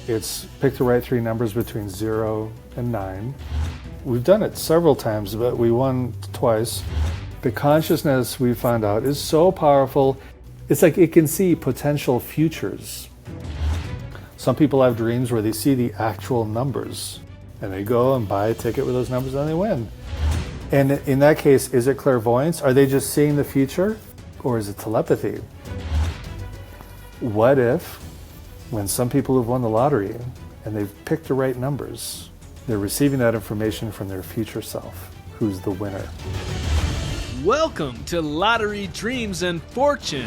It's pick the right three numbers between 0 and 9. We've done it several times, but we won twice. The consciousness, we found out, is so powerful. It's like it can see potential futures. Some people have dreams where they see the actual numbers and they go and buy a ticket with those numbers and they win. And in that case, is it clairvoyance? Are they just seeing the future, or is it telepathy? What if, when some people have won the lottery and they've picked the right numbers, they're receiving that information from their future self, who's the winner? Welcome to Lottery Dreams and Fortune.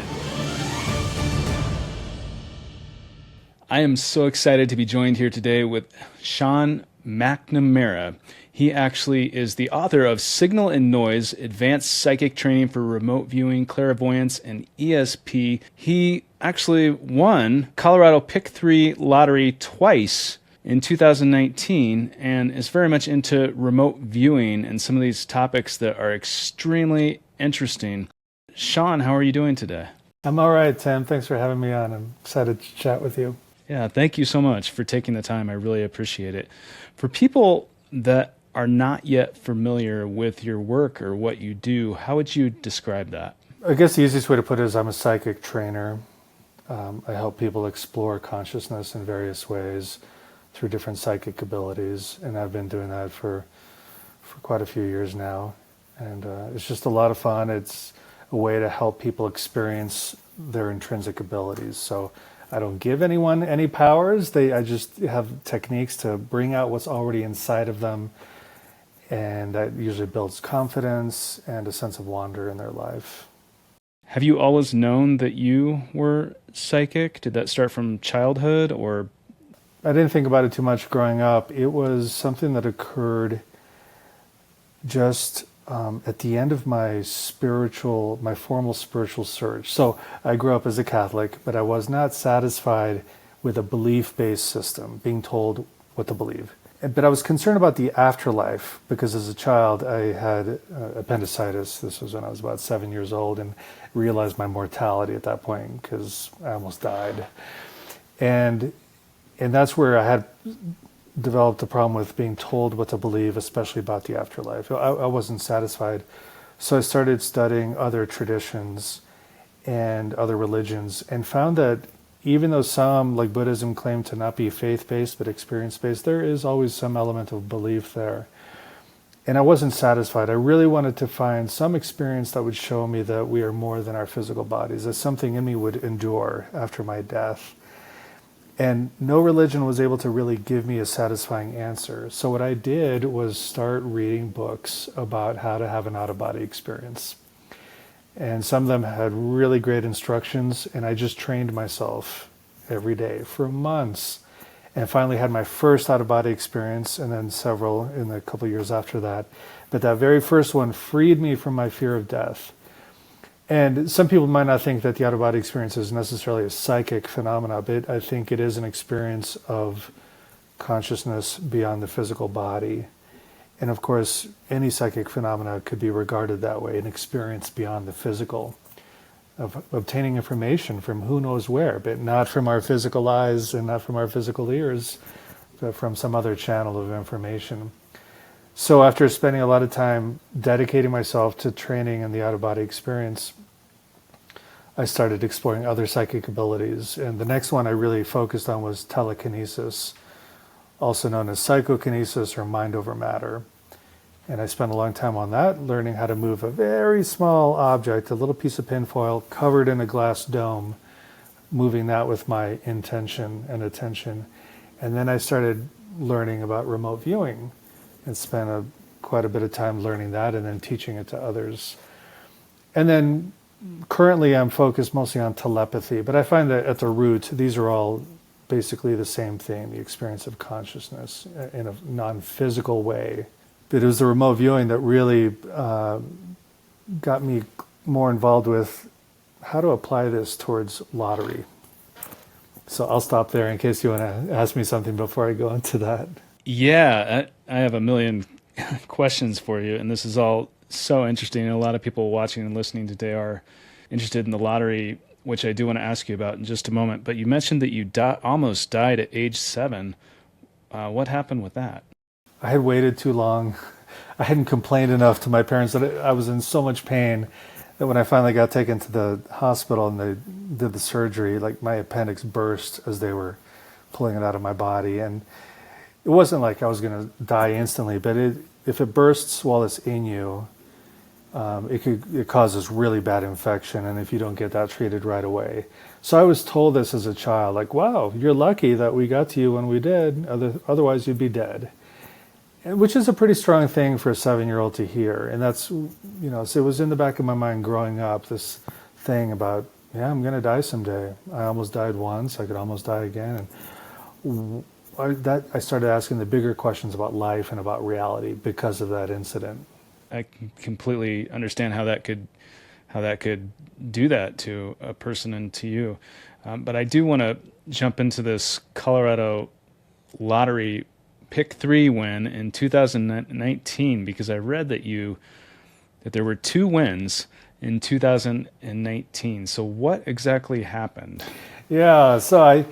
I am so excited to be joined here today with Sean McNamara. He actually is the author of Signal and Noise, Advanced Psychic Training for Remote Viewing, Clairvoyance, and ESP. He actually won Colorado Pick 3 lottery twice in 2019 and is very much into remote viewing and some of these topics that are extremely interesting. Sean, how are you doing today? I'm all right, Tim. Thanks for having me on. I'm excited to chat with you. Yeah, thank you so much for taking the time. I really appreciate it. For people that are not yet familiar with your work or what you do, how would you describe that? I guess the easiest way to put it is I'm a psychic trainer. I help people explore consciousness in various ways through different psychic abilities, and I've been doing that for quite a few years now. And it's just a lot of fun. It's a way to help people experience their intrinsic abilities. So I don't give anyone any powers. I just have techniques to bring out what's already inside of them. And that usually builds confidence and a sense of wonder in their life. Have you always known that you were psychic? Did that start from childhood, or? I didn't think about it too much growing up. It was something that occurred just at the end of my formal spiritual search. So I grew up as a Catholic, but I was not satisfied with a belief-based system, being told what to believe. But I was concerned about the afterlife because as a child I had appendicitis. This was when I was about 7 years old, and realized my mortality at that point because I almost died. And that's where I had developed a problem with being told what to believe, especially about the afterlife. I wasn't satisfied. So I started studying other traditions and other religions and found that even though some, like Buddhism, claim to not be faith-based but experience-based, there is always some element of belief there. And I wasn't satisfied. I really wanted to find some experience that would show me that we are more than our physical bodies, that something in me would endure after my death. And no religion was able to really give me a satisfying answer. So what I did was start reading books about how to have an out-of-body experience. And some of them had really great instructions, and I just trained myself every day for months, and finally had my first out-of-body experience, and then several in a couple of years after that. But that very first one freed me from my fear of death. And some people might not think that the out-of-body experience is necessarily a psychic phenomena, but I think it is an experience of consciousness beyond the physical body. And of course, any psychic phenomena could be regarded that way, an experience beyond the physical, of obtaining information from who knows where, but not from our physical eyes and not from our physical ears, but from some other channel of information. So after spending a lot of time dedicating myself to training in the out-of-body experience, I started exploring other psychic abilities. And the next one I really focused on was telekinesis, also known as psychokinesis or mind over matter. And I spent a long time on that, learning how to move a very small object, a little piece of tinfoil covered in a glass dome, moving that with my intention and attention. And then I started learning about remote viewing and spent quite a bit of time learning that and then teaching it to others. And then currently I'm focused mostly on telepathy, but I find that at the root, these are all basically the same thing, the experience of consciousness in a non-physical way. But it was the remote viewing that really got me more involved with how to apply this towards lottery. So I'll stop there in case you want to ask me something before I go into that. Yeah, I have a million questions for you, and this is all so interesting. And a lot of people watching and listening today are interested in the lottery. which I do want to ask you about in just a moment. But you mentioned that you almost died at age 7. What happened with that? I had waited too long. I hadn't complained enough to my parents that I was in so much pain that when I finally got taken to the hospital and they did the surgery, like my appendix burst as they were pulling it out of my body. And it wasn't like I was going to die instantly, but if it bursts while it's in you, it causes really bad infection, and if you don't get that treated right away. So I was told this as a child, like, wow, you're lucky that we got to you when we did, otherwise you'd be dead. Which is a pretty strong thing for a 7-year-old to hear. And that's, so it was in the back of my mind growing up, this thing about, yeah, I'm going to die someday. I almost died once, I could almost die again. And I started asking the bigger questions about life and about reality because of that incident. I can completely understand how that could do that to a person and to you. But I do want to jump into this Colorado lottery pick 3 win in 2019, because I read that there were 2 wins in 2019. So what exactly happened? Yeah, so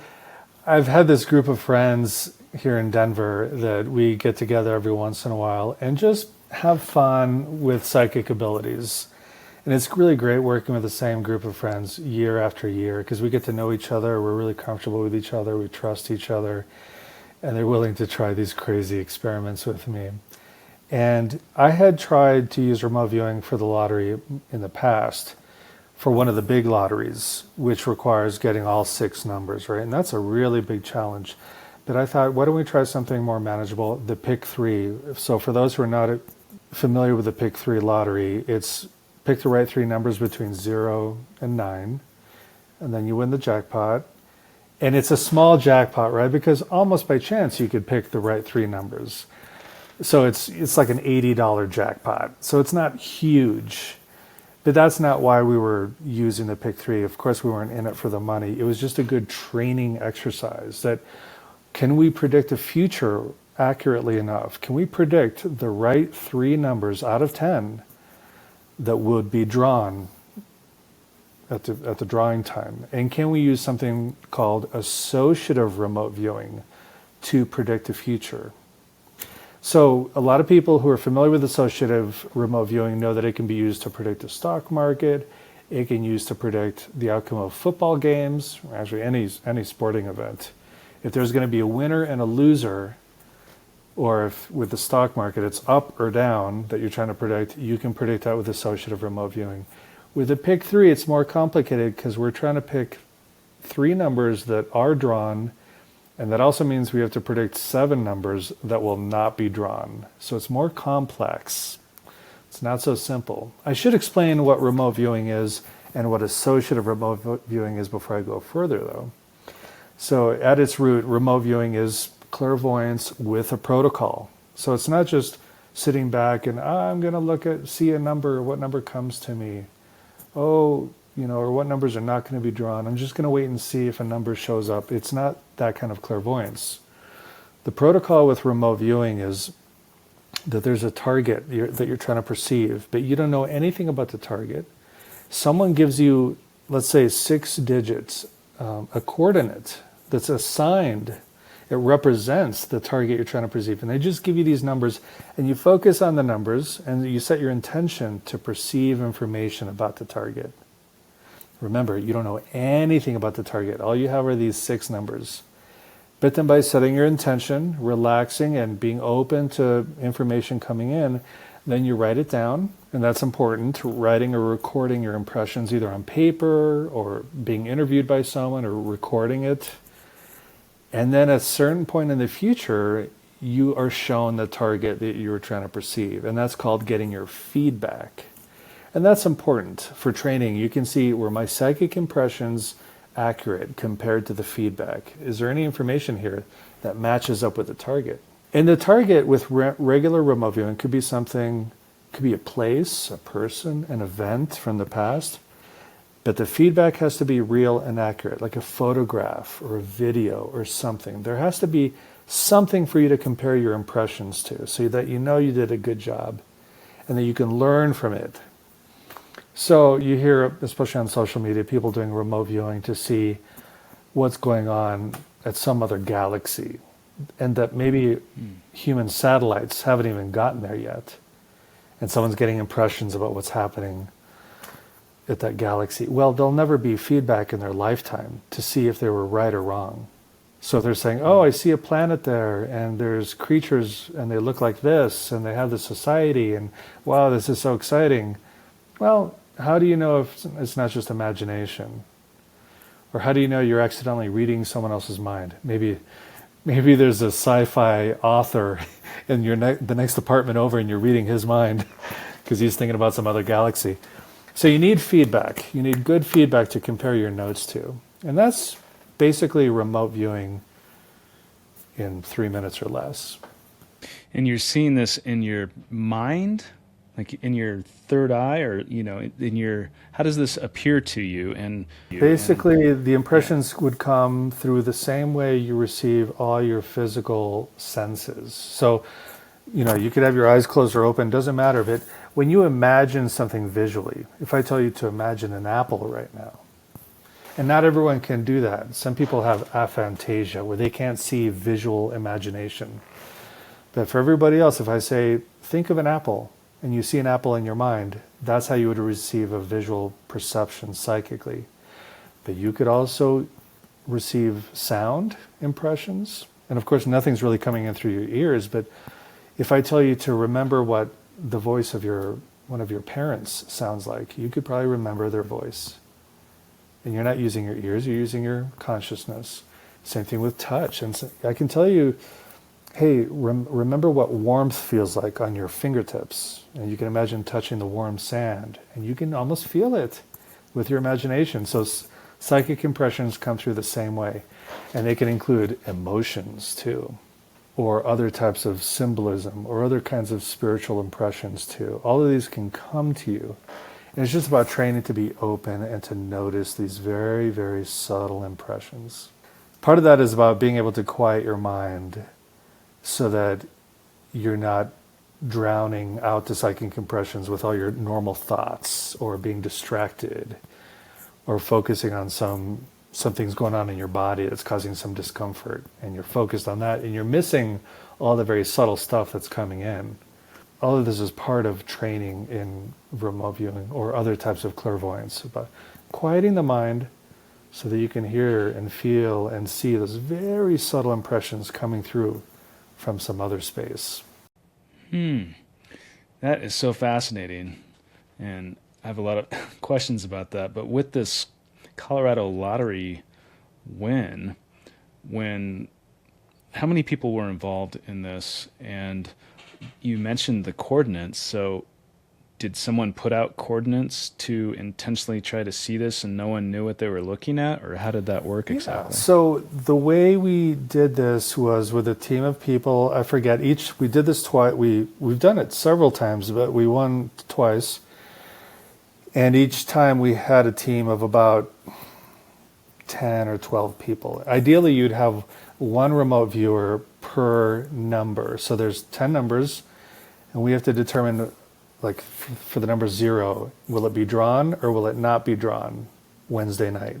I've had this group of friends here in Denver that we get together every once in a while and just have fun with psychic abilities. And it's really great working with the same group of friends year after year because we get to know each other, we're really comfortable with each other, we trust each other, and they're willing to try these crazy experiments with me. And I had tried to use remote viewing for the lottery in the past for one of the big lotteries, which requires getting all 6 numbers, right? And that's a really big challenge. But I thought, why don't we try something more manageable, the pick 3. So for those who are not familiar with the pick 3 lottery, it's pick the right 3 numbers between 0 and 9, and then you win the jackpot. And it's a small jackpot, right? Because almost by chance you could pick the right 3 numbers. So it's like an $80 jackpot. So it's not huge. But that's not why we were using the pick 3. Of course, we weren't in it for the money. It was just a good training exercise that, can we predict a future accurately enough? Can we predict the right 3 numbers out of 10 that would be drawn at the drawing time? And can we use something called associative remote viewing to predict the future? So a lot of people who are familiar with associative remote viewing know that it can be used to predict the stock market. It can be used to predict the outcome of football games, or actually any sporting event. If there's going to be a winner and a loser, or if with the stock market it's up or down that you're trying to predict, you can predict that with associative remote viewing. With the pick 3, it's more complicated because we're trying to pick 3 numbers that are drawn, and that also means we have to predict 7 numbers that will not be drawn. So it's more complex. It's not so simple. I should explain what remote viewing is and what associative remote viewing is before I go further, though. So at its root, remote viewing is clairvoyance with a protocol. So it's not just sitting back and I'm going to see a number, what number comes to me. Or what numbers are not going to be drawn. I'm just going to wait and see if a number shows up. It's not that kind of clairvoyance. The protocol with remote viewing is that there's a target that you're trying to perceive, but you don't know anything about the target. Someone gives you, let's say, 6 digits, a coordinate that's assigned. It represents the target you're trying to perceive. And they just give you these numbers, and you focus on the numbers, and you set your intention to perceive information about the target. Remember, you don't know anything about the target. All you have are these 6 numbers. But then by setting your intention, relaxing, and being open to information coming in, then you write it down. And that's important, writing or recording your impressions either on paper or being interviewed by someone or recording it. And then at a certain point in the future, you are shown the target that you were trying to perceive. And that's called getting your feedback. And that's important for training. You can see, were my psychic impressions accurate compared to the feedback? Is there any information here that matches up with the target? And the target with regular remote viewing could be something, could be a place, a person, an event from the past. But the feedback has to be real and accurate, like a photograph or a video or something. There has to be something for you to compare your impressions to so that you know you did a good job and that you can learn from it. So you hear, especially on social media, people doing remote viewing to see what's going on at some other galaxy, and that maybe human satellites haven't even gotten there yet, and someone's getting impressions about what's happening at that galaxy. Well, there'll never be feedback in their lifetime to see if they were right or wrong. So they're saying, oh, I see a planet there, and there's creatures, and they look like this, and they have this society, and wow, this is so exciting. Well, how do you know if it's not just imagination? Or how do you know you're accidentally reading someone else's mind? Maybe there's a sci-fi author in your the next apartment over, and you're reading his mind because he's thinking about some other galaxy. So you need feedback. You need good feedback to compare your notes to. And that's basically remote viewing in 3 minutes or less. And you're seeing this in your mind, like in your third eye, or in your, how does this appear to you? And basically, the impressions would come through the same way you receive all your physical senses. So, you could have your eyes closed or open, doesn't matter. But when you imagine something visually, if I tell you to imagine an apple right now, and not everyone can do that. Some people have aphantasia, where they can't see visual imagination. But for everybody else, if I say, think of an apple, and you see an apple in your mind, that's how you would receive a visual perception psychically. But you could also receive sound impressions. And of course, nothing's really coming in through your ears, but if I tell you to remember what the voice of one of your parents sounds like, you could probably remember their voice. And you're not using your ears, you're using your consciousness. Same thing with touch. And so I can tell you, hey, remember what warmth feels like on your fingertips. And you can imagine touching the warm sand. And you can almost feel it with your imagination. So psychic impressions come through the same way. And they can include emotions too, or other types of symbolism, or other kinds of spiritual impressions too. All of these can come to you. And it's just about training to be open and to notice these very, very subtle impressions. Part of that is about being able to quiet your mind so that you're not drowning out the psychic impressions with all your normal thoughts, or being distracted, or focusing on something's going on in your body that's causing some discomfort, and you're focused on that, and you're missing all the very subtle stuff that's coming in. All of this is part of training in remote viewing or other types of clairvoyance, about quieting the mind so that you can hear and feel and see those very subtle impressions coming through from some other space. That is so fascinating. And I have a lot of questions about that. But with this Colorado lottery win, how many people were involved in this? And you mentioned the coordinates. So did someone put out coordinates to intentionally try to see this and no one knew what they were looking at? Or how did that work exactly? So the way we did this was with a team of people. I forget, we did this twice. We've done it several times, but we won twice. And each time we had a team of about 10 or 12 people. Ideally, you'd have one remote viewer per number. So there's 10 numbers, and we have to determine, like for the number 0, will it be drawn or will it not be drawn Wednesday night?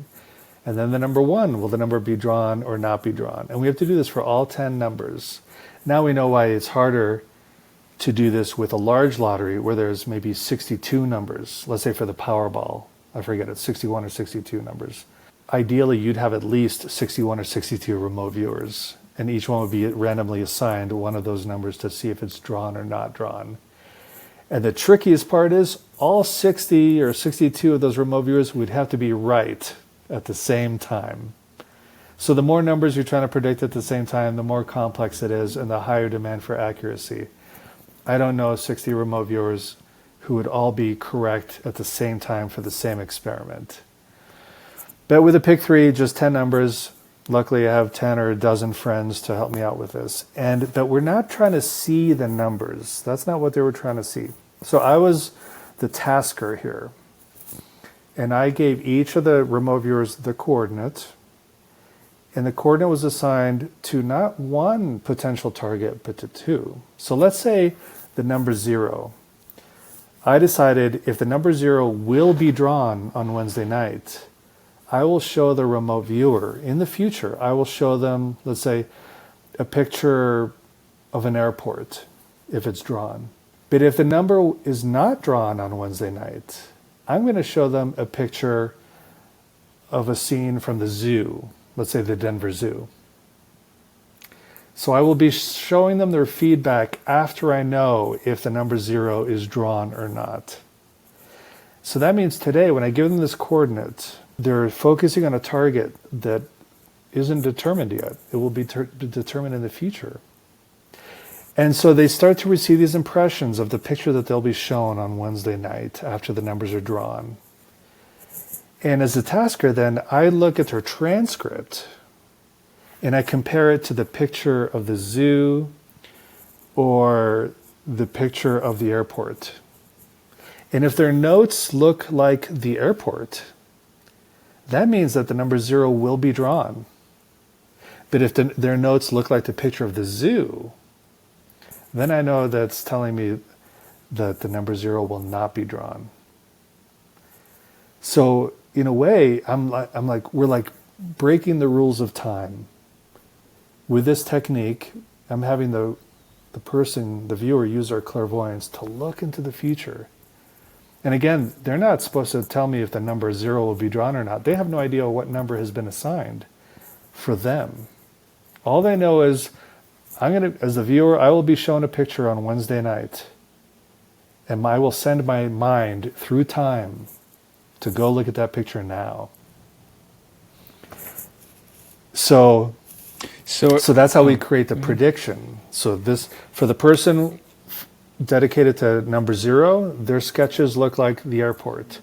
And then the number 1, will the number be drawn or not be drawn? And we have to do this for all 10 numbers. Now we know why it's harder to do this with a large lottery where there's maybe 62 numbers. Let's say for the Powerball, I forget, it's 61 or 62 numbers. Ideally, you'd have at least 61 or 62 remote viewers, and each one would be randomly assigned one of those numbers to see if it's drawn or not drawn. And the trickiest part is all 60 or 62 of those remote viewers would have to be right at the same time. So the more numbers you're trying to predict at the same time, the more complex it is and the higher demand for accuracy. I don't know 60 remote viewers who would all be correct at the same time for the same experiment. But with a pick 3, just 10 numbers. Luckily, I have 10 or a dozen friends to help me out with this. But we're not trying to see the numbers. That's not what they were trying to see. So I was the tasker here. And I gave each of the remote viewers the coordinate. And the coordinate was assigned to not one potential target, but to 2. So let's say the number 0. I decided if the number 0 will be drawn on Wednesday night, I will show the remote viewer in the future, I will show them, let's say, a picture of an airport if it's drawn. But if the number is not drawn on Wednesday night, I'm going to show them a picture of a scene from the zoo, let's say the Denver Zoo. So I will be showing them their feedback after I know if the number 0 is drawn or not. So that means today, when I give them this coordinate, they're focusing on a target that isn't determined yet. It will be determined in the future. And so they start to receive these impressions of the picture that they'll be shown on Wednesday night after the numbers are drawn. And as a tasker, then I look at their transcript and I compare it to the picture of the zoo or the picture of the airport. And if their notes look like the airport, that means that the number 0 will be drawn. But if their notes look like the picture of the zoo, then I know that's telling me that the number 0 will not be drawn. So in a way, we're like breaking the rules of time. With this technique, I'm having the viewer, use our clairvoyance to look into the future. And again, they're not supposed to tell me if the number 0 will be drawn or not. They have no idea what number has been assigned for them. All they know is, as the viewer, I will be shown a picture on Wednesday night. And I will send my mind through time to go look at that picture now. So that's how we create the prediction. So this, for the person dedicated to number 0, their sketches look like the airport.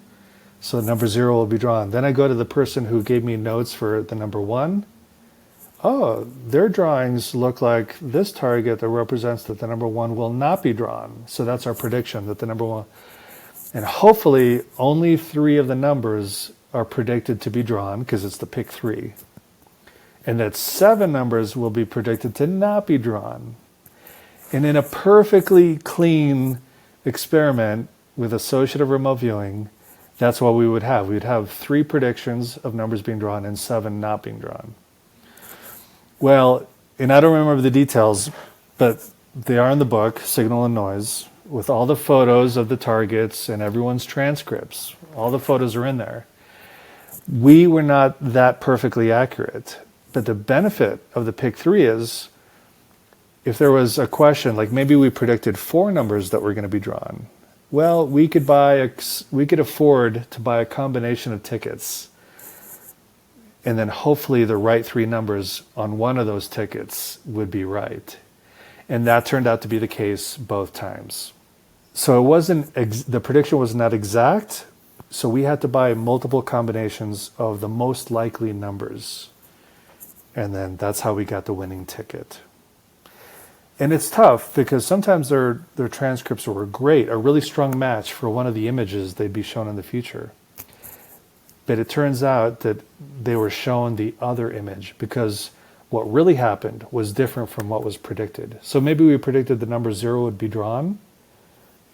So number 0 will be drawn. Then I go to the person who gave me notes for the number 1. Oh, their drawings look like this target that represents that the number 1 will not be drawn. So that's our prediction, that the number 1. And hopefully only 3 of the numbers are predicted to be drawn, because it's the pick 3. And that 7 numbers will be predicted to not be drawn. And in a perfectly clean experiment with associative remote viewing, that's what we would have. We'd have 3 predictions of numbers being drawn and 7 not being drawn. Well, and I don't remember the details, but they are in the book, Signal and Noise, with all the photos of the targets and everyone's transcripts. All the photos are in there. We were not that perfectly accurate. But the benefit of the pick 3 is, if there was a question, like maybe we predicted 4 numbers that were going to be drawn, well, we could afford to buy a combination of tickets, and then hopefully the right 3 numbers on one of those tickets would be right. And that turned out to be the case both times. So it wasn't the prediction was not exact, so we had to buy multiple combinations of the most likely numbers. And then that's how we got the winning ticket. And it's tough because sometimes their transcripts were great, a really strong match for one of the images they'd be shown in the future. But it turns out that they were shown the other image because what really happened was different from what was predicted. So maybe we predicted the number 0 would be drawn,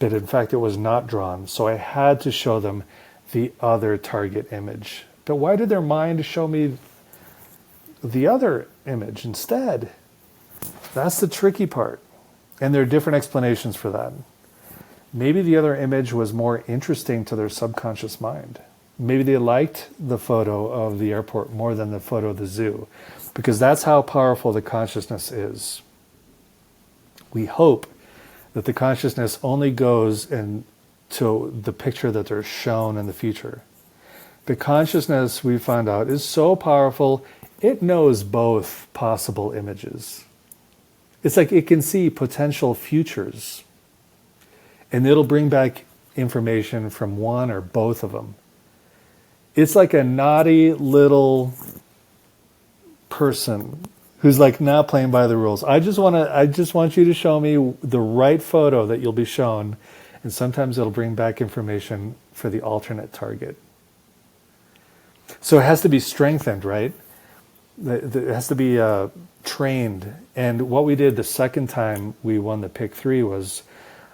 but in fact it was not drawn. So I had to show them the other target image. But why did their mind show me the other image instead? That's the tricky part. And there are different explanations for that. Maybe the other image was more interesting to their subconscious mind. Maybe they liked the photo of the airport more than the photo of the zoo, because that's how powerful the consciousness is. We hope that the consciousness only goes into the picture that they're shown in the future. The consciousness, we found out, is so powerful, it knows both possible images. It's like it can see potential futures, and it'll bring back information from one or both of them. It's like a naughty little person who's like not playing by the rules. I just want you to show me the right photo that you'll be shown, and sometimes it'll bring back information for the alternate target. So it has to be strengthened, right? It has to be trained. And what we did the second time we won the pick 3 was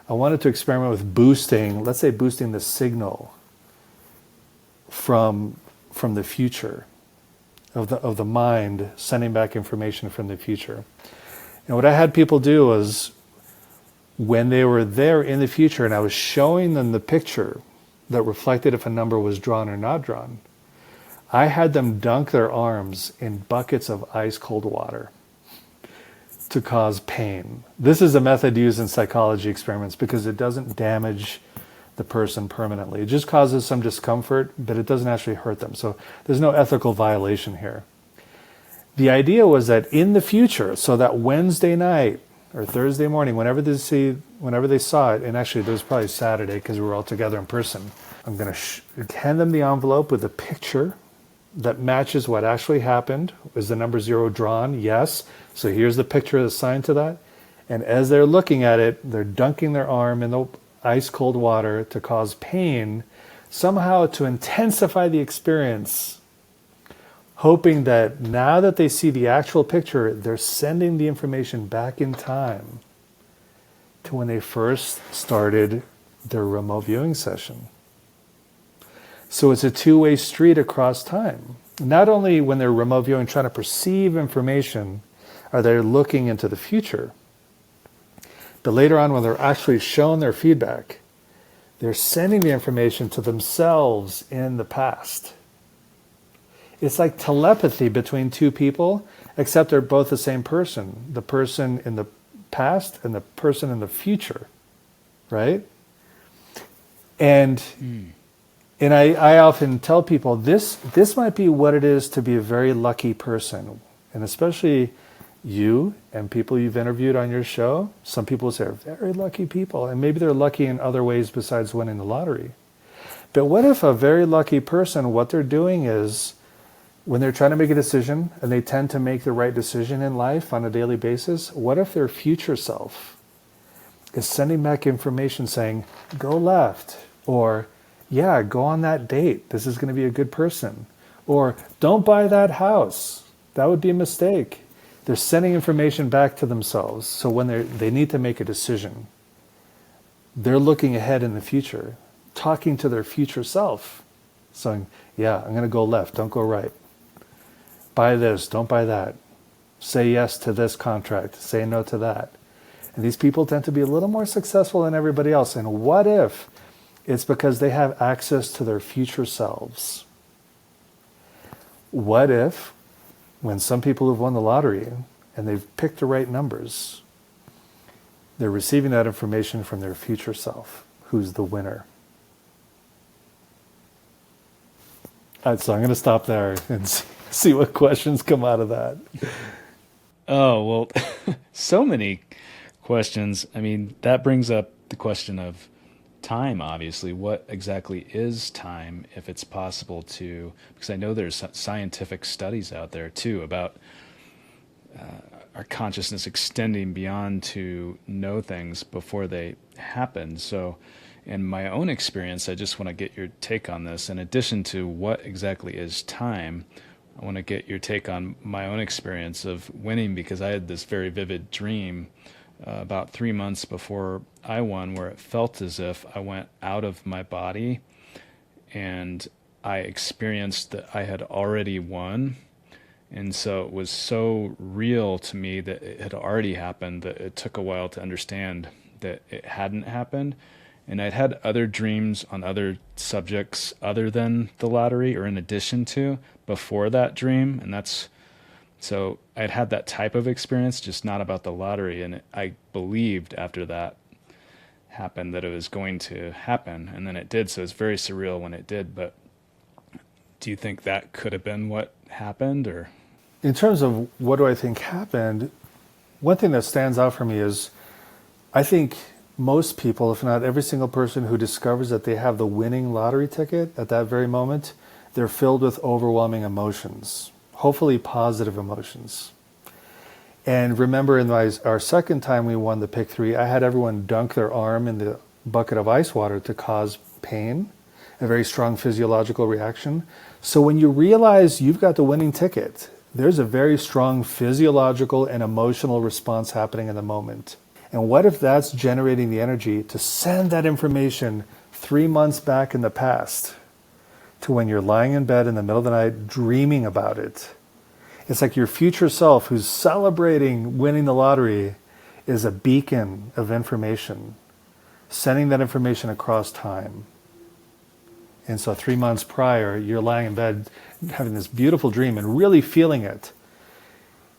I wanted to experiment with boosting, let's say boosting the signal from the future of the mind, sending back information from the future. And what I had people do was, when they were there in the future and I was showing them the picture that reflected if a number was drawn or not drawn, I had them dunk their arms in buckets of ice cold water to cause pain. This is a method used in psychology experiments because it doesn't damage the person permanently. It just causes some discomfort, but it doesn't actually hurt them. So there's no ethical violation here. The idea was that in the future, so that Wednesday night or Thursday morning, whenever they saw it, and actually there was probably Saturday because we were all together in person, I'm going to hand them the envelope with a picture that matches what actually happened. Is the number 0 drawn? Yes. So here's the picture assigned to that. And as they're looking at it, they're dunking their arm in the ice cold water to cause pain, somehow to intensify the experience, hoping that now that they see the actual picture, they're sending the information back in time to when they first started their remote viewing session. So it's a two-way street across time. Not only when they're remote viewing, trying to perceive information, are they looking into the future, but later on when they're actually shown their feedback, they're sending the information to themselves in the past. It's like telepathy between two people, except they're both the same person. The person in the past and the person in the future, right? And I often tell people, this might be what it is to be a very lucky person. And especially you and people you've interviewed on your show, some people say are very lucky people. And maybe they're lucky in other ways besides winning the lottery. But what if a very lucky person, what they're doing is, when they're trying to make a decision, and they tend to make the right decision in life on a daily basis, what if their future self is sending back information saying, go left, or yeah, go on that date, this is going to be a good person, or don't buy that house, that would be a mistake. They're sending information back to themselves, so when they need to make a decision, they're looking ahead in the future, talking to their future self, saying, yeah, I'm going to go left, don't go right. Buy this, don't buy that. Say yes to this contract, say no to that. And these people tend to be a little more successful than everybody else. And what if it's because they have access to their future selves? What if, when some people have won the lottery and they've picked the right numbers, they're receiving that information from their future self, who's the winner? All right, so I'm going to stop there and see what questions come out of that. Oh, well, so many questions. I mean, that brings up the question of time, obviously. What exactly is time, if it's possible to, because I know there's scientific studies out there too about our consciousness extending beyond to know things before they happen. So in my own experience, I just want to get your take on this. In addition to what exactly is time, I want to get your take on my own experience of winning, because I had this very vivid dream about 3 months before I won, where it felt as if I went out of my body and I experienced that I had already won. And so it was so real to me that it had already happened that it took a while to understand that it hadn't happened. And I'd had other dreams on other subjects other than the lottery, or in addition to, before that dream. And so I'd had that type of experience, just not about the lottery. And I believed after that happened that it was going to happen. And then it did. So it's very surreal when it did. But do you think that could have been what happened? Or in terms of what do I think happened, one thing that stands out for me is, I think most people, if not every single person who discovers that they have the winning lottery ticket at that very moment, they're filled with overwhelming emotions, hopefully positive emotions. And remember, in our second time we won the Pick 3, I had everyone dunk their arm in the bucket of ice water to cause pain, a very strong physiological reaction. So when you realize you've got the winning ticket, there's a very strong physiological and emotional response happening in the moment. And what if that's generating the energy to send that information 3 months back in the past to when you're lying in bed in the middle of the night dreaming about it? It's like your future self who's celebrating winning the lottery is a beacon of information, sending that information across time. And so 3 months prior, you're lying in bed having this beautiful dream and really feeling it.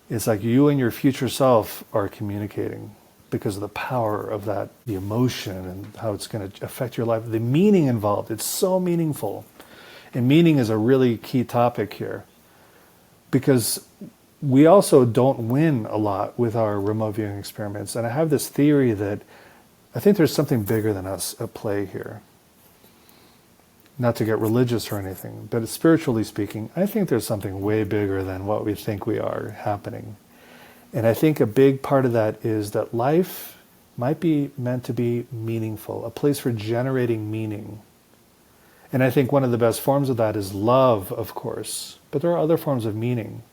It's like you and your future self are communicating because of the power of that, the emotion and how it's going to affect your life. The meaning involved, it's so meaningful. And meaning is a really key topic here, because we also don't win a lot with our remote viewing experiments. And I have this theory that I think there's something bigger than us at play here. Not to get religious or anything, but spiritually speaking, I think there's something way bigger than what we think we are happening. And I think a big part of that is that life might be meant to be meaningful, a place for generating meaning. And I think one of the best forms of that is love, of course, but there are other forms of meaning.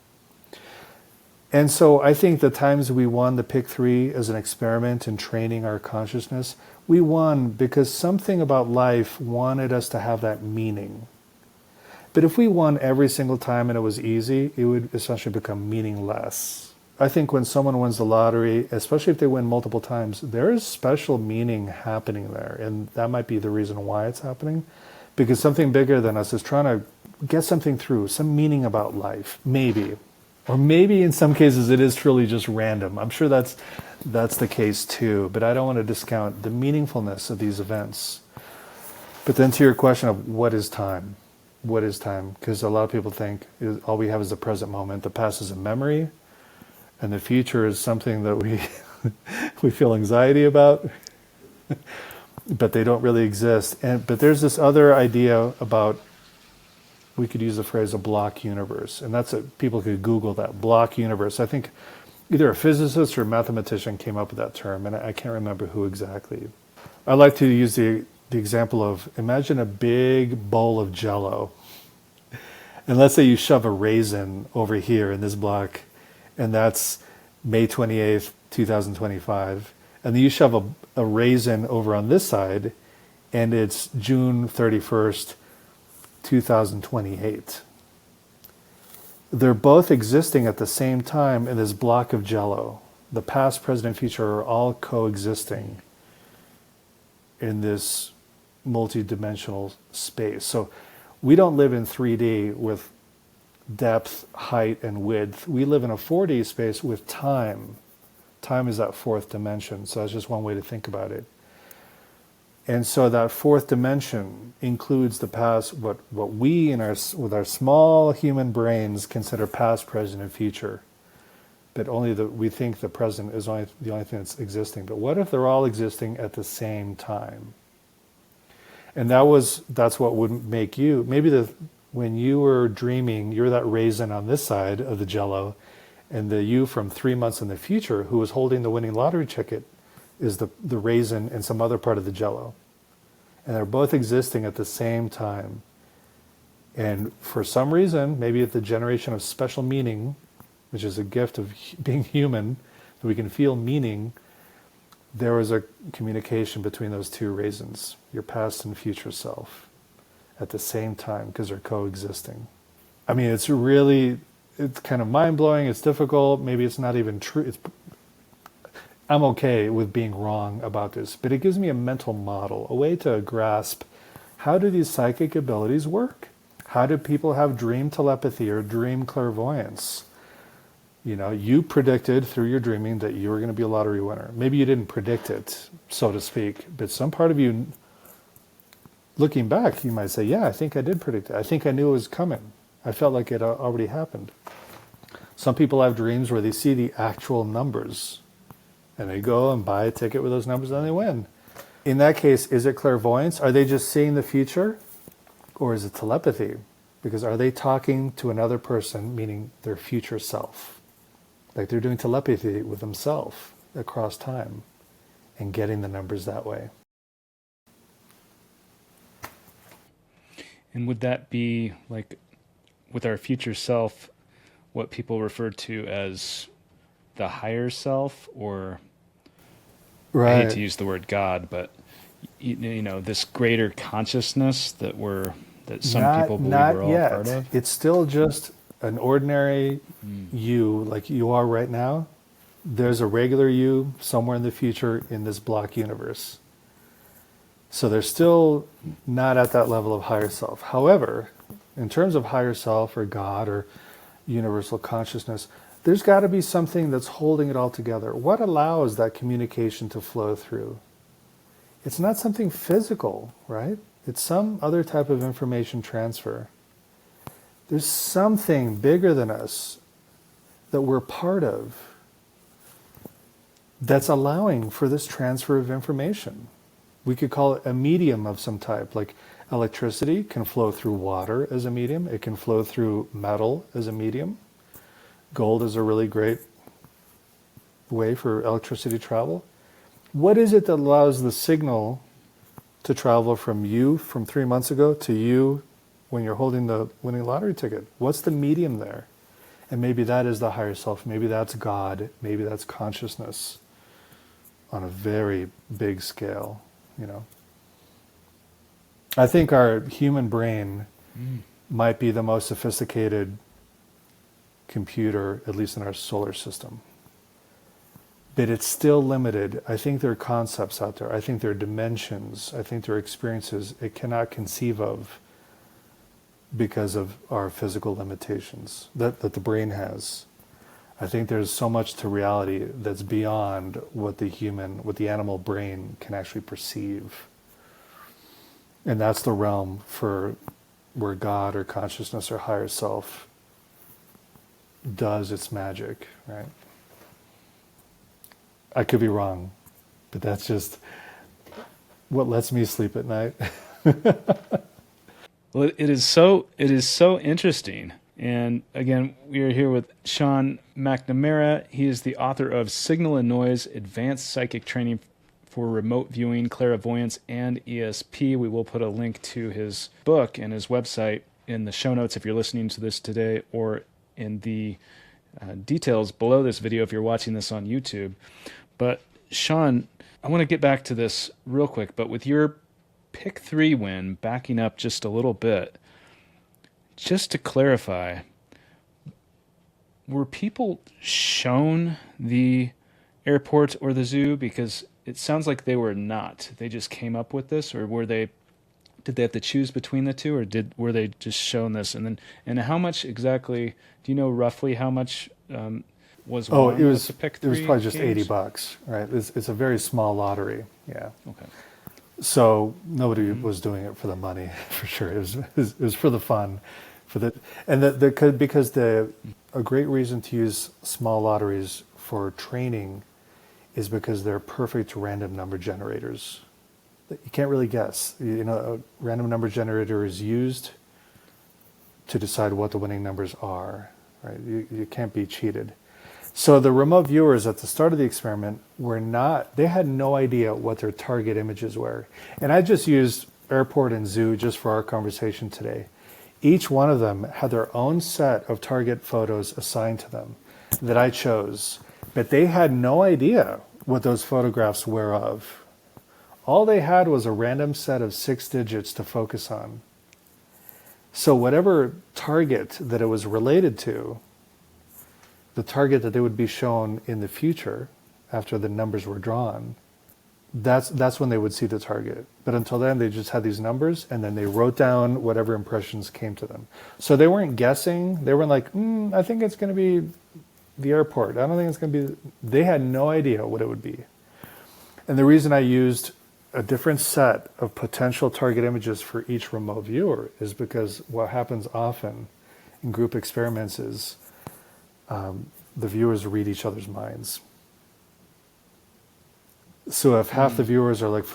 And so I think the times we won the Pick 3 as an experiment in training our consciousness, we won because something about life wanted us to have that meaning. But if we won every single time and it was easy, it would essentially become meaningless. I think when someone wins the lottery, especially if they win multiple times, there is special meaning happening there. And that might be the reason why it's happening. Because something bigger than us is trying to get something through, some meaning about life, maybe. Or maybe in some cases it is truly just random. I'm sure that's the case too, but I don't want to discount the meaningfulness of these events. But then to your question of what is time? What is time? Because a lot of people think all we have is the present moment. The past is a memory, and the future is something that we feel anxiety about, but they don't really exist. But there's this other idea about, we could use the phrase a block universe, and people could Google that, block universe. I think either a physicist or a mathematician came up with that term, and I can't remember who exactly. I like to use the example of, imagine a big bowl of Jell-O, and let's say you shove a raisin over here in this block, and that's May 28th, 2025, and then you shove a raisin over on this side, and it's June 31st, 2028. They're both existing at the same time in this block of Jell-O. The past, present, and future are all coexisting in this multi-dimensional space. So we don't live in 3D with depth, height, and width. We live in a 4D space with time. Time is that fourth dimension. So that's just one way to think about it. And so that fourth dimension includes the past, what we with our small human brains consider past, present, and future. But we think the present is the only thing that's existing. But what if they're all existing at the same time? And that's what would make you, maybe when you were dreaming, you're that raisin on this side of the Jell-O, and the you from 3 months in the future who was holding the winning lottery ticket is the raisin in some other part of the Jell-O. And they're both existing at the same time. And for some reason, maybe it's the generation of special meaning, which is a gift of being human, that we can feel meaning, there was a communication between those two raisins, your past and future self, at the same time, because they're coexisting. I mean, it's kind of mind-blowing, it's difficult, maybe it's not even true. I'm okay with being wrong about this, but it gives me a mental model, a way to grasp, how do these psychic abilities work? How do people have dream telepathy or dream clairvoyance? You predicted through your dreaming that you were going to be a lottery winner. Maybe you didn't predict it, so to speak, but some part of you, looking back, you might say, yeah, I think I did predict it. I think I knew it was coming. I felt like it already happened. Some people have dreams where they see the actual numbers, and they go and buy a ticket with those numbers and they win. In that case, is it clairvoyance? Are they just seeing the future? Or is it telepathy? Because are they talking to another person, meaning their future self? Like they're doing telepathy with themselves across time and getting the numbers that way. And would that be like with our future self, what people refer to as the higher self, or? I hate to Right. use the word God, but this greater consciousness that some people believe we're Not all a part yet. of. It's still just an ordinary Mm. you, like you are right now. There's a regular you somewhere in the future in this block universe. So they're still not at that level of higher self. However, in terms of higher self or God or universal consciousness, there's got to be something that's holding it all together. What allows that communication to flow through? It's not something physical, right? It's some other type of information transfer. There's something bigger than us that we're part of that's allowing for this transfer of information. We could call it a medium of some type, like electricity can flow through water as a medium. It can flow through metal as a medium. Gold is a really great way for electricity to travel. What is it that allows the signal to travel from you from 3 months ago to you when you're holding the winning lottery ticket? What's the medium there? And maybe that is the higher self. Maybe that's God. Maybe that's consciousness on a very big scale, you know. I think our human brain might be the most sophisticated computer, at least in our solar system. But it's still limited. I think there are concepts out there. I think there are dimensions. I think there are experiences it cannot conceive of because of our physical limitations that the brain has. I think there's so much to reality that's beyond what the animal brain can actually perceive. And that's the realm for where God or consciousness or higher self does its magic, right? I could be wrong, but that's just what lets me sleep at night. Well, it is so interesting. And again, we are here with Sean McNamara. He is the author of Signal and Noise: Advanced Psychic Training for Remote Viewing, Clairvoyance, and ESP. We will put a link to his book and his website in the show notes if you're listening to this today, or in the details below this video if you're watching this on YouTube. But Sean, I want to get back to this real quick, but with your pick 3 win, backing up just a little bit, just to clarify, were people shown the airport or the zoo? Because it sounds like they were not. They just came up with this, or did they have to choose between the two, or were they just shown this? And how much exactly, do you know roughly how much was Oh, won with the pick 3 probably just games? $80, right? It's a very small lottery, yeah. Okay. So nobody was doing it for the money, for sure. It was for the fun, because a great reason to use small lotteries for training is because they're perfect random number generators. You can't really guess. You know, a random number generator is used to decide what the winning numbers are, right? You can't be cheated. So the remote viewers at the start of the experiment they had no idea what their target images were. And I just used airport and zoo just for our conversation today. Each one of them had their own set of target photos assigned to them that I chose, but they had no idea what those photographs were of. All they had was a random set of 6 digits to focus on. So whatever target that it was related to, the target that they would be shown in the future after the numbers were drawn, that's when they would see the target. But until then, they just had these numbers, and then they wrote down whatever impressions came to them. So they weren't guessing. They weren't like, I think it's going to be the airport. I don't think it's going to be. They had no idea what it would be. And the reason I used a different set of potential target images for each remote viewer is because what happens often in group experiments is the viewers read each other's minds. So if half the viewers are like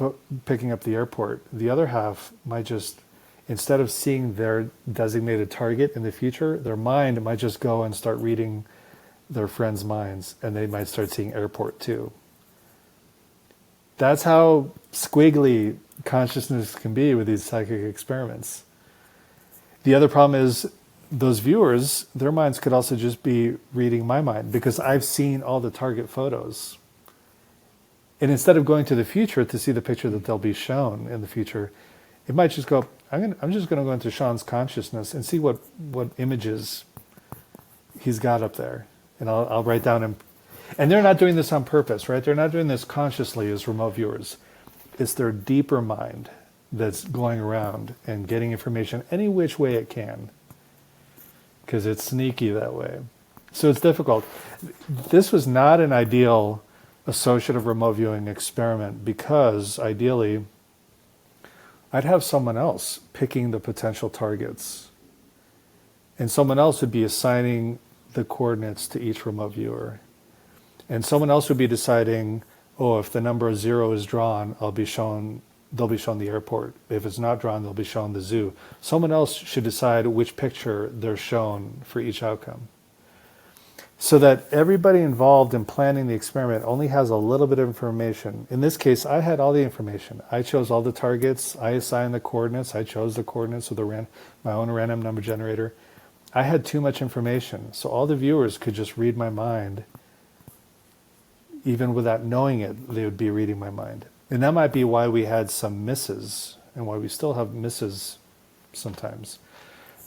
picking up the airport, the other half might just, instead of seeing their designated target in the future, their mind might just go and start reading their friends' minds, and they might start seeing airport too. That's how squiggly consciousness can be with these psychic experiments. The other problem is those viewers, their minds could also just be reading my mind, because I've seen all the target photos. And instead of going to the future to see the picture that they'll be shown in the future, it might just go, I'm just going to go into Sean's consciousness and see what images he's got up there. And I'll write down him. And they're not doing this on purpose, right? They're not doing this consciously as remote viewers. It's their deeper mind that's going around and getting information any which way it can, because it's sneaky that way. So it's difficult. This was not an ideal associative remote viewing experiment, because ideally I'd have someone else picking the potential targets, and someone else would be assigning the coordinates to each remote viewer, and someone else would be deciding, oh, if the number 0 is drawn, they'll be shown the airport. If it's not drawn, they'll be shown the zoo. Someone else should decide which picture they're shown for each outcome, so that everybody involved in planning the experiment only has a little bit of information. In this case, I had all the information. I chose all the targets. I assigned the coordinates. I chose the coordinates with my own random number generator. I had too much information, so all the viewers could just read my mind. Even without knowing it, they would be reading my mind. And that might be why we had some misses, and why we still have misses sometimes.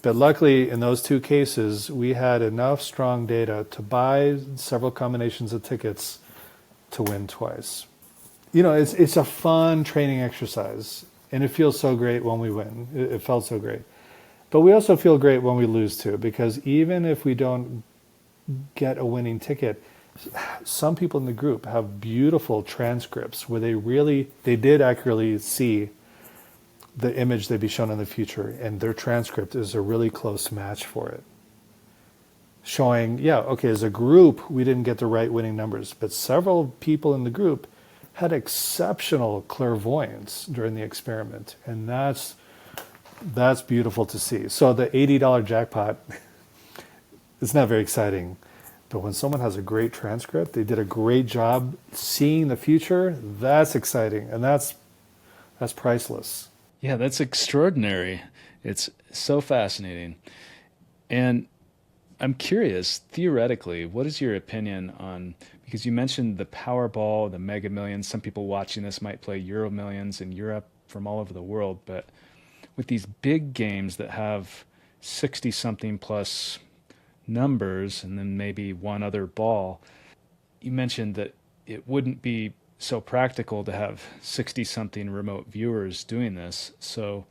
But luckily, in those two cases, we had enough strong data to buy several combinations of tickets to win twice. It's a fun training exercise, and it feels so great when we win. It felt so great. But we also feel great when we lose too, because even if we don't get a winning ticket, some people in the group have beautiful transcripts where they did accurately see the image they'd be shown in the future, and their transcript is a really close match for it. Showing, as a group, we didn't get the right winning numbers, but several people in the group had exceptional clairvoyance during the experiment, and that's beautiful to see. So the $80 jackpot, it's not very exciting, but when someone has a great transcript, they did a great job seeing the future, that's exciting, and that's priceless. Yeah, that's extraordinary. It's so fascinating. And I'm curious, theoretically, what is your opinion on, because you mentioned the Powerball, the Mega Millions, some people watching this might play Euro Millions in Europe from all over the world, but with these big games that have 60-something plus numbers and then maybe one other ball, you mentioned that it wouldn't be so practical to have 60-something remote viewers doing this. So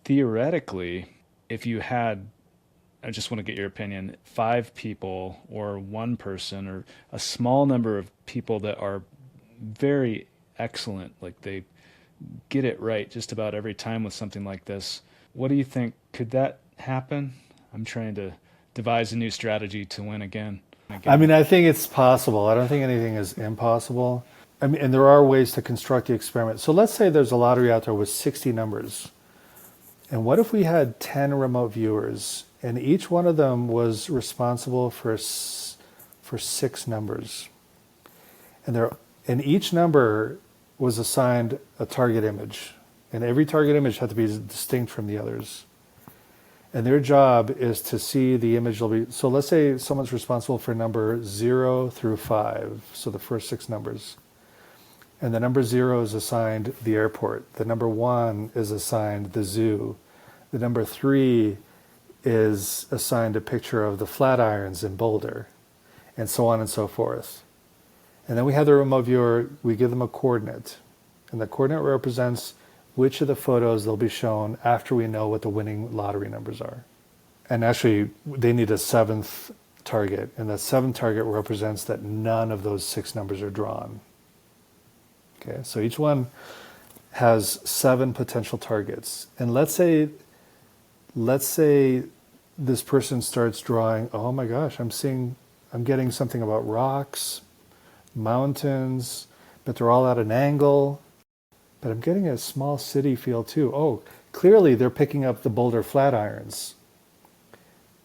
theoretically, if you had, I just want to get your opinion, 5 people or one person or a small number of people that are very excellent, like they get it right just about every time with something like this, what do you think? Could that happen? I'm trying to devise a new strategy to win again. I mean, I think it's possible. I don't think anything is impossible. I mean, and there are ways to construct the experiment. So let's say there's a lottery out there with 60 numbers. And what if we had 10 remote viewers, and each one of them was responsible for 6 numbers? And each number was assigned a target image. And every target image had to be distinct from the others. And their job is to see the image. So let's say someone's responsible for number 0 through 5, so the first 6 numbers. And the number 0 is assigned the airport. The number 1 is assigned the zoo. The number 3 is assigned a picture of the Flatirons in Boulder, and so on and so forth. And then we have the remote viewer, we give them a coordinate. And the coordinate represents which of the photos they'll be shown after we know what the winning lottery numbers are. And actually, they need a 7th target, and that 7th target represents that none of those 6 numbers are drawn. Okay, so each one has 7 potential targets. And let's say this person starts drawing, oh my gosh, I'm getting something about rocks, mountains, but they're all at an angle. But I'm getting a small city feel too. Oh, clearly they're picking up the Boulder Flatirons,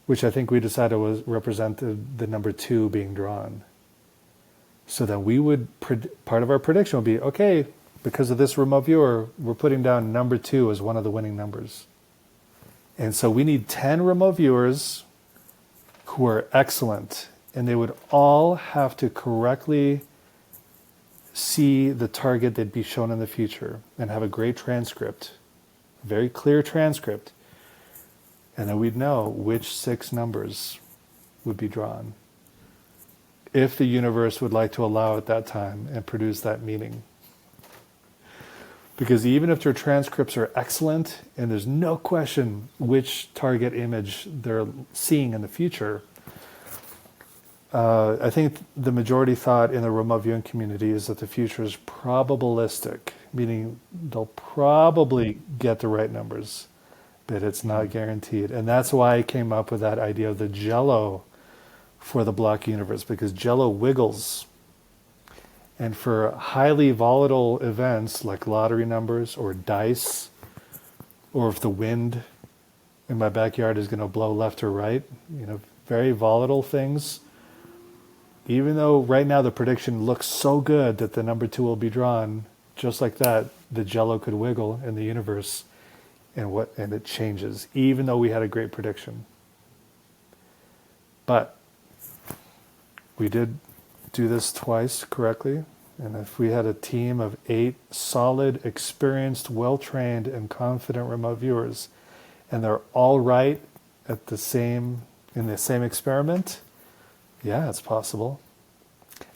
which I think we decided represented the number 2 being drawn. So then part of our prediction would be, okay, because of this remote viewer, we're putting down number 2 as one of the winning numbers. And so we need 10 remote viewers who are excellent, and they would all have to correctly see the target they'd be shown in the future and have a great transcript, very clear transcript, and then we'd know which 6 numbers would be drawn if the universe would like to allow at that time and produce that meaning. Because even if their transcripts are excellent and there's no question which target image they're seeing in the future, I think the majority thought in the remote viewing community is that the future is probabilistic, meaning they'll probably get the right numbers, but it's not guaranteed. And that's why I came up with that idea of the jello for the block universe, because jello wiggles. And for highly volatile events like lottery numbers or dice, or if the wind in my backyard is going to blow left or right, very volatile things, even though right now the prediction looks so good that the number 2 will be drawn, just like that, the jello could wiggle in the universe and it changes, even though we had a great prediction. But we did do this twice correctly, and if we had a team of 8 solid, experienced, well-trained, and confident remote viewers, and they're all right in the same experiment, yeah, it's possible.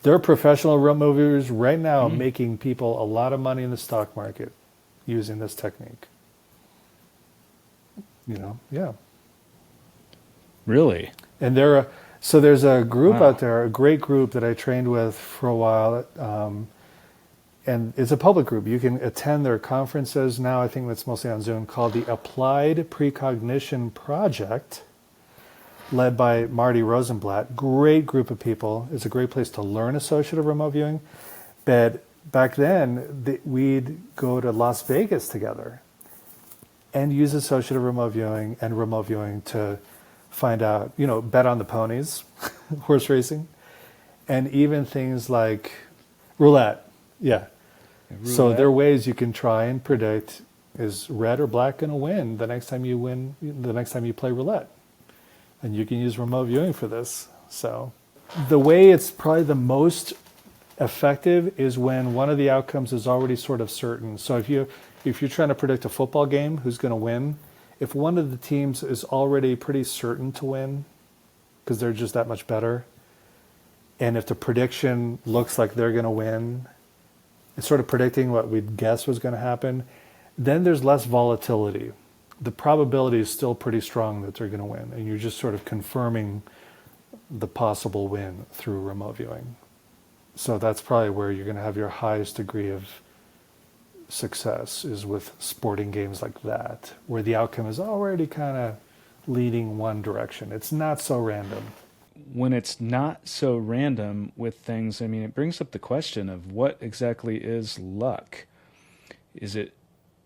There are professional remote viewers right now making people a lot of money in the stock market using this technique. Yeah. Really? And so there's a group out there, a great group that I trained with for a while, and it's a public group. You can attend their conferences now. I think that's mostly on Zoom, called the Applied Precognition Project, led by Marty Rosenblatt. Great group of people. It's a great place to learn associative remote viewing. But back then, we'd go to Las Vegas together and use associative remote viewing and remote viewing to find out, bet on the ponies, horse racing, and even things like roulette. Yeah. Roulette. So there are ways you can try and predict, is red or black going to win the next time you play roulette? And you can use remote viewing for this. So the way it's probably the most effective is when one of the outcomes is already sort of certain. So if you're trying to predict a football game, who's going to win, if one of the teams is already pretty certain to win because they're just that much better, and if the prediction looks like they're going to win, it's sort of predicting what we'd guess was going to happen, then there's less volatility. The probability is still pretty strong that they're going to win, and you're just sort of confirming the possible win through remote viewing. So that's probably where you're going to have your highest degree of success, is with sporting games like that, where the outcome is already kind of leading one direction. It's not so random. When it's not so random with things, it brings up the question of what exactly is luck? Is it,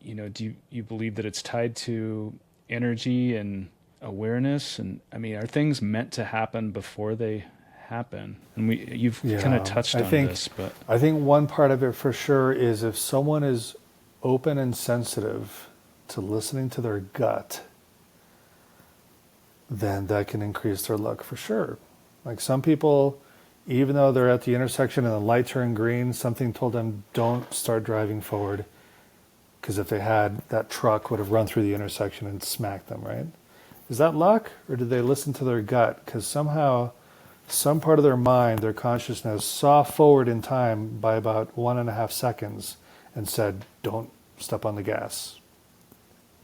do you believe that it's tied to energy and awareness? And are things meant to happen before they happen? And you've kind of touched on this, but I think one part of it for sure is if someone is open and sensitive to listening to their gut, then that can increase their luck for sure. Like some people, even though they're at the intersection and the light turned green, something told them don't start driving forward, because if they had, that truck would have run through the intersection and smacked them, right? Is that luck, or did they listen to their gut? Because somehow some part of their mind, their consciousness, saw forward in time by about 1.5 seconds and said, don't step on the gas.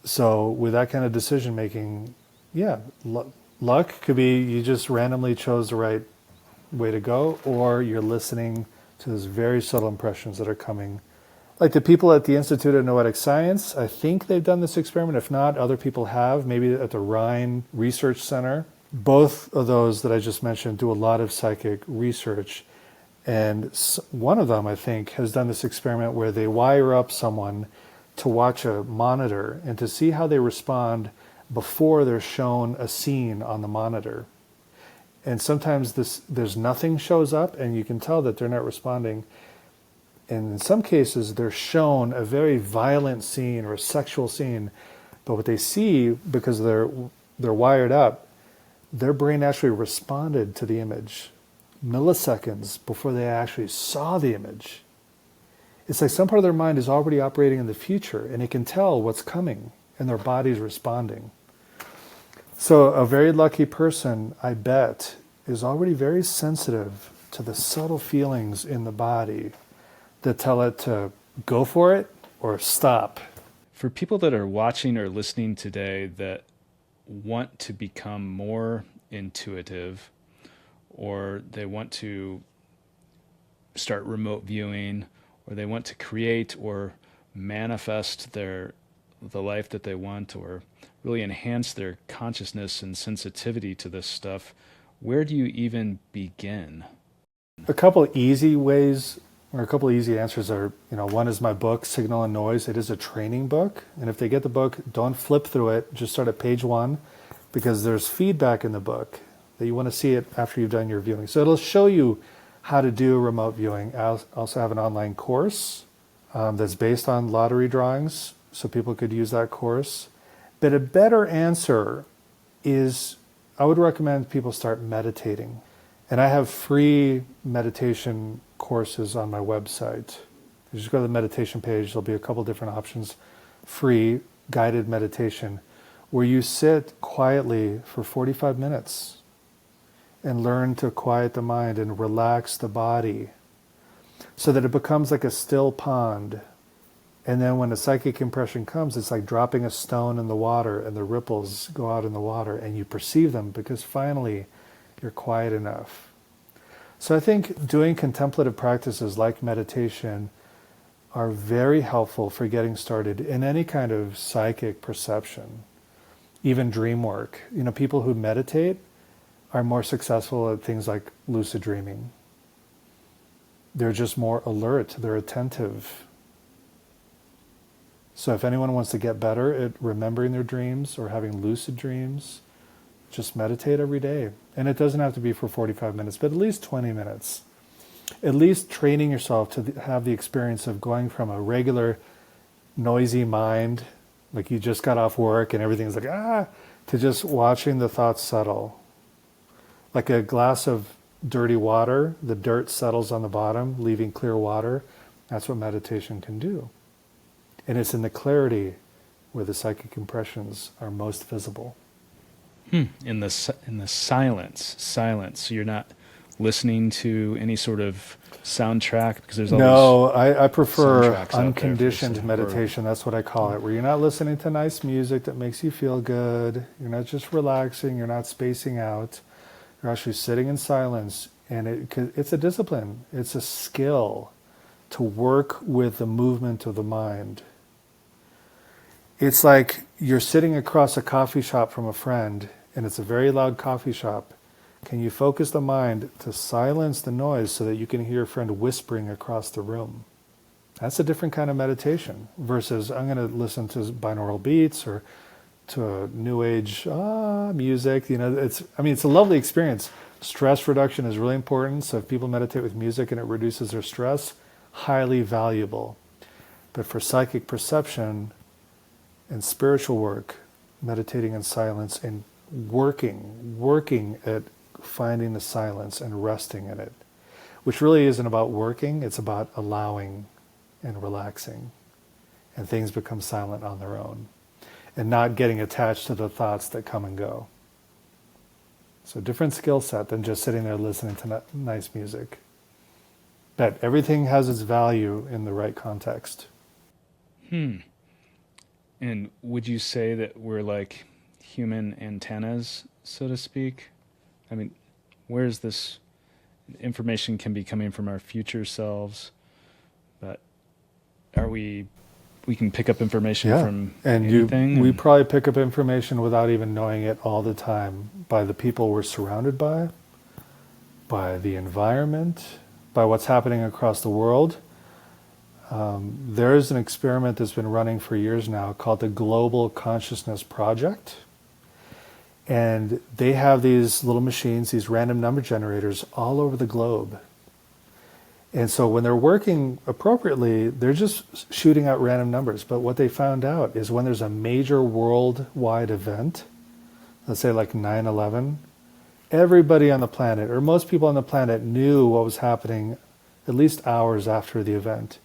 So with that kind of decision making, yeah, luck could be you just randomly chose the right way to go, or you're listening to those very subtle impressions that are coming. Like the people at the Institute of Noetic Science, I think they've done this experiment. If not, other people have, maybe at the Rhine Research Center. Both of those that I just mentioned do a lot of psychic research. And one of them, I think, has done this experiment where they wire up someone to watch a monitor and to see how they respond before they're shown a scene on the monitor. And sometimes there's nothing shows up and you can tell that they're not responding. And in some cases, they're shown a very violent scene or a sexual scene. But what they see, because they're wired up, their brain actually responded to the image milliseconds before they actually saw the image. It's like some part of their mind is already operating in the future, and it can tell what's coming, and their body's responding. So a very lucky person, I bet, is already very sensitive to the subtle feelings in the body that tell it to go for it or stop. For people that are watching or listening today that want to become more intuitive, or they want to start remote viewing, or they want to create or manifest the life that they want, or really enhance their consciousness and sensitivity to this stuff, where do you even begin? A couple of easy ways, or a couple of easy answers are, one is my book, Signal and Noise. It is a training book. And if they get the book, don't flip through it. Just start at page 1, because there's feedback in the book that you want to see it after you've done your viewing. So it'll show you how to do remote viewing. I also have an online course that's based on lottery drawings, so people could use that course. But a better answer is, I would recommend people start meditating. And I have free meditation courses on my website. You just go to the meditation page, there'll be a couple different options. Free guided meditation, where you sit quietly for 45 minutes and learn to quiet the mind and relax the body so that it becomes like a still pond. And then when a psychic impression comes, it's like dropping a stone in the water, and the ripples go out in the water, and you perceive them because finally you're quiet enough. So I think doing contemplative practices like meditation are very helpful for getting started in any kind of psychic perception, even dream work. People who meditate are more successful at things like lucid dreaming. They're just more alert, they're attentive. So if anyone wants to get better at remembering their dreams or having lucid dreams, just meditate every day. And it doesn't have to be for 45 minutes, but at least 20 minutes. At least training yourself to have the experience of going from a regular noisy mind, like you just got off work and everything's like, to just watching the thoughts settle. Like a glass of dirty water, the dirt settles on the bottom, leaving clear water. That's what meditation can do. And it's in the clarity where the psychic impressions are most visible. In the silence. So you're not listening to any sort of soundtrack, because there's all No, I prefer soundtracks out there unconditioned for- meditation. That's what I call it, where you're not listening to nice music that makes you feel good. You're not just relaxing. You're not spacing out. You're actually sitting in silence. And it's a discipline. It's a skill to work with the movement of the mind. It's like you're sitting across a coffee shop from a friend, and it's a very loud coffee shop. Can you focus the mind to silence the noise so that you can hear your friend whispering across the room? That's a different kind of meditation versus I'm going to listen to binaural beats or to a new age music. It's a lovely experience. Stress reduction is really important. So if people meditate with music and it reduces their stress, highly valuable. But for psychic perception and spiritual work, meditating in silence and working at finding the silence and resting in it, which really isn't about working, it's about allowing and relaxing, and things become silent on their own, and not getting attached to the thoughts that come and go. So different skill set than just sitting there listening to nice music. But everything has its value in the right context. And would you say that we're like human antennas, so to speak? I mean, where's this information can be coming from our future selves, but we can pick up information from anything? We probably pick up information without even knowing it all the time, by the people we're surrounded by the environment, by what's happening across the world. There's an experiment that's been running for years now called the Global Consciousness Project. And they have these little machines, these random number generators all over the globe. And so when they're working appropriately, they're just shooting out random numbers. But what they found out is when there's a major worldwide event, let's say like 9/11, everybody on the planet, or most people on the planet, knew what was happening at least hours after the event.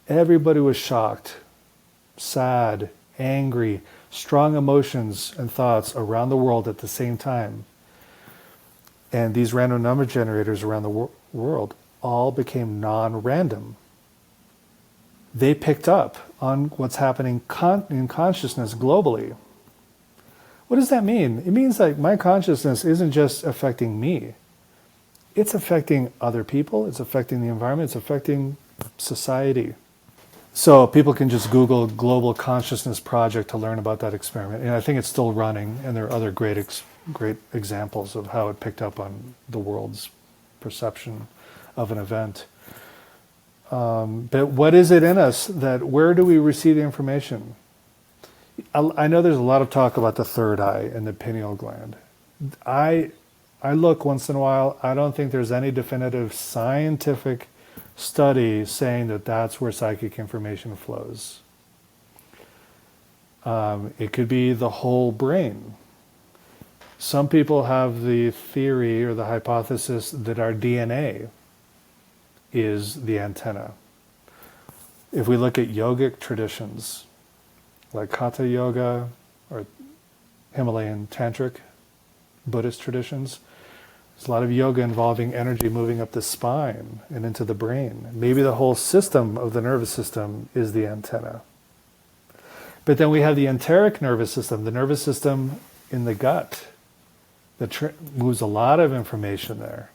Everybody was shocked, sad, angry, strong emotions and thoughts around the world at the same time. And these random number generators around the world all became non-random. They picked up on what's happening in consciousness globally. What does that mean? It means like my consciousness isn't just affecting me. It's affecting other people, it's affecting the environment, it's affecting society. So people can just Google Global Consciousness Project to learn about that experiment. And I think it's still running, and there are other great examples of how it picked up on the world's perception of an event. But what is it in us where do we receive the information? I know there's a lot of talk about the third eye and the pineal gland. I look once in a while. I don't think there's any definitive scientific study saying that that's where psychic information flows. It could be the whole brain. Some people have the theory or the hypothesis that our DNA is the antenna. If we look at yogic traditions, like Hatha Yoga or Himalayan Tantric Buddhist traditions, there's a lot of yoga involving energy moving up the spine and into the brain. Maybe the whole system of the nervous system is the antenna. But then we have the enteric nervous system, the nervous system in the gut, that moves a lot of information there,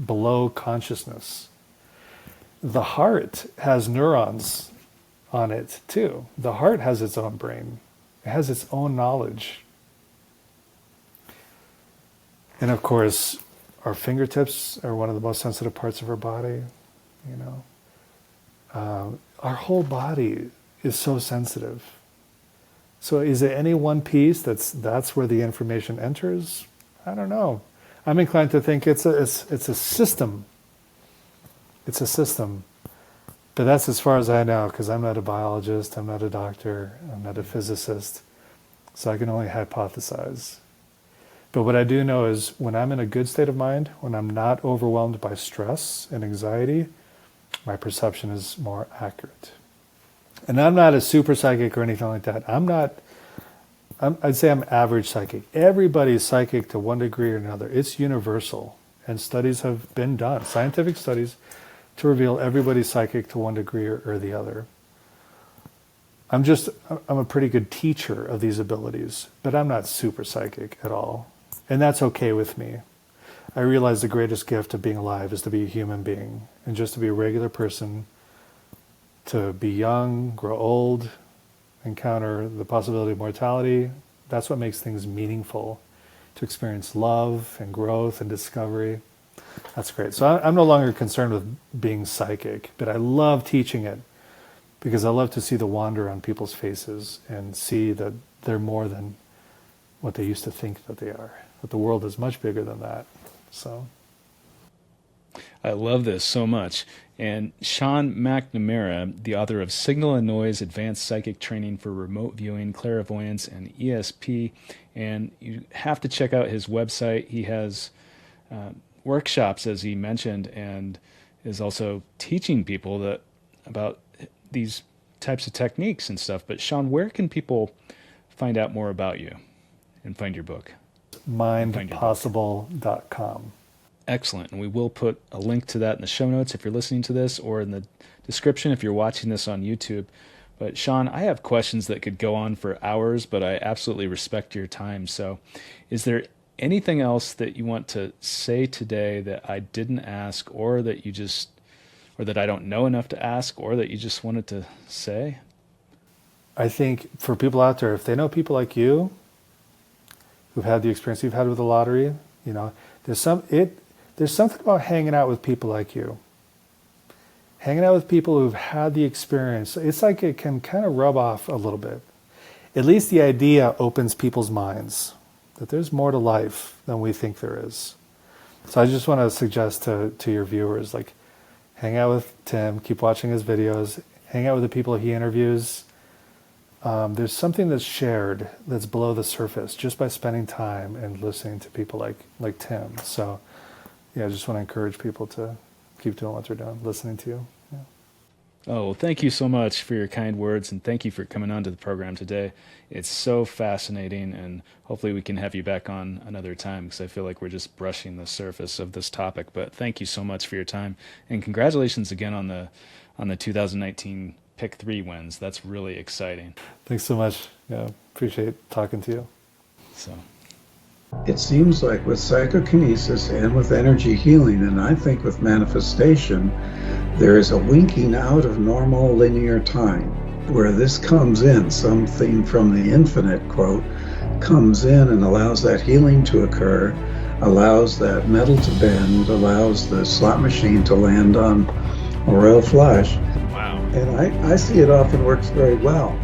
below consciousness. The heart has neurons on it too. The heart has its own brain. It has its own knowledge. And of course, our fingertips are one of the most sensitive parts of our body. Our whole body is so sensitive. So is it any one piece that's where the information enters? I don't know. I'm inclined to think it's a system. It's a system. But that's as far as I know, because I'm not a biologist, I'm not a doctor, I'm not a physicist, so I can only hypothesize. But what I do know is when I'm in a good state of mind, when I'm not overwhelmed by stress and anxiety, my perception is more accurate. And I'm not a super psychic or anything like that. I'd say I'm average psychic. Everybody's psychic to one degree or another. It's universal. And studies have been done, scientific studies, to reveal everybody's psychic to one degree or the other. I'm a pretty good teacher of these abilities, but I'm not super psychic at all. And that's okay with me. I realize the greatest gift of being alive is to be a human being and just to be a regular person, to be young, grow old, encounter the possibility of mortality. That's what makes things meaningful, to experience love and growth and discovery. That's great. So I'm no longer concerned with being psychic, but I love teaching it because I love to see the wonder on people's faces and see that they're more than what they used to think that they are. But the world is much bigger than that. So I love this so much. And Sean McNamara, the author of Signal and Noise, Advanced Psychic Training for Remote Viewing, Clairvoyance, and ESP. And you have to check out his website. He has workshops, as he mentioned, and is also teaching people about these types of techniques and stuff. But Sean, where can people find out more about you and find your book? mindpossible.com. Excellent. And we will put a link to that in the show notes if you're listening to this, or in the description if you're watching this on YouTube. But Sean, I have questions that could go on for hours, but I absolutely respect your time. So is there anything else that you want to say today that I didn't ask, or that I don't know enough to ask, or that you just wanted to say? I think for people out there, if they know people like you who've had the experience you've had with the lottery, there's something about hanging out with people like you. Hanging out with people who've had the experience, it's like it can kind of rub off a little bit. At least the idea opens people's minds that there's more to life than we think there is. So I just want to suggest to your viewers, like, hang out with Tim, keep watching his videos, hang out with the people he interviews. There's something that's shared that's below the surface just by spending time and listening to people like Tim. So yeah, I just want to encourage people to keep doing what they're doing, listening to you. Yeah. Oh, well, thank you so much for your kind words, and thank you for coming on to the program today. It's so fascinating, and hopefully we can have you back on another time, because I feel like we're just brushing the surface of this topic. But thank you so much for your time, and congratulations again on the 2019 Pick 3 wins. That's really exciting. Thanks so much. Yeah, appreciate talking to you. So. It seems like with psychokinesis and with energy healing, and I think with manifestation, there is a winking out of normal linear time where this comes in, something from the infinite, quote, comes in and allows that healing to occur, allows that metal to bend, allows the slot machine to land on a royal flush. Wow. And I see it often works very well.